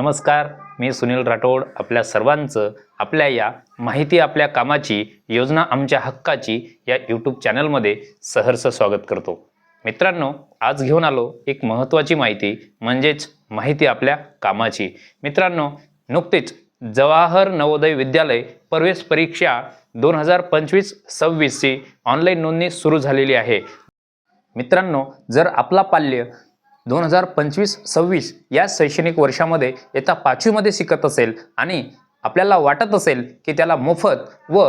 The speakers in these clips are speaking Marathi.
नमस्कार, मी सुनील राठोड आपल्या सर्वांचं आपल्या या माहिती आपल्या कामाची योजना आमच्या हक्काची या यूट्यूब चॅनलमध्ये सहर्ष स्वागत करतो। मित्रांनो, आज घेऊन आलो एक महत्त्वाची माहिती म्हणजेच माहिती आपल्या कामाची। मित्रांनो, नुकतेच जवाहर नवोदय विद्यालय प्रवेश परीक्षा 2025-26 ची ऑनलाईन नोंदणी सुरू झालेली आहे। मित्रांनो, जर आपला पाल्य 2025-26 या शैक्षणिक वर्षामध्ये इयत्ता 5वी मध्ये शिकत असेल आणि आपल्याला वाटत असेल की त्याला मोफत व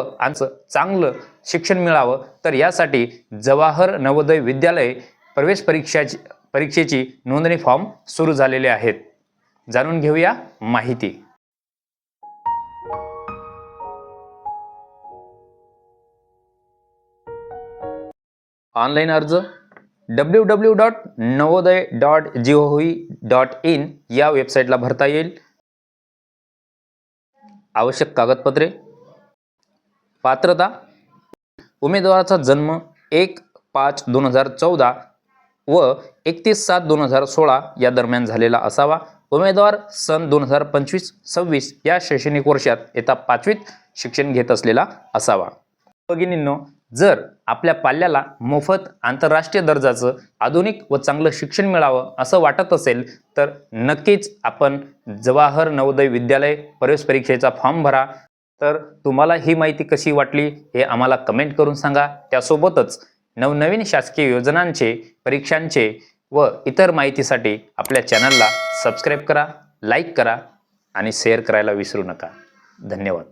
चांगलं शिक्षण मिळावं, तर यासाठी जवाहर नवोदय विद्यालय प्रवेश परीक्षेची नोंदणी फॉर्म सुरू झालेले आहेत। जाणून घेऊया माहिती। ऑनलाईन अर्ज www.navodaya.gov.in या वेबसाईटला भरता येईल। आवश्यक कागदपत्रे, पात्रता, उमेदवाराचा जन्म 1/5/2014 व 31/7/2016 या दरम्यान झालेला असावा। उमेदवार सन 2025-26 या शैक्षणिक वर्षात इयत्ता 5वीत शिक्षण घेत असलेला असावा। भगिनींनो, जर आपल्या पाल्याला मोफत आंतरराष्ट्रीय दर्जाचं आधुनिक व चांगलं शिक्षण मिळावं असं वाटत असेल, तर नक्कीच आपण जवाहर नवोदय विद्यालय प्रवेश परीक्षेचा फॉर्म भरा। तर तुम्हाला ही माहिती कशी वाटली हे आम्हाला कमेंट करून सांगा। त्यासोबतच नवनवीन शासकीय योजनांचे, परीक्षांचे व इतर माहितीसाठी आपल्या चॅनलला सबस्क्राईब करा, लाईक करा आणि शेअर करायला विसरू नका। धन्यवाद।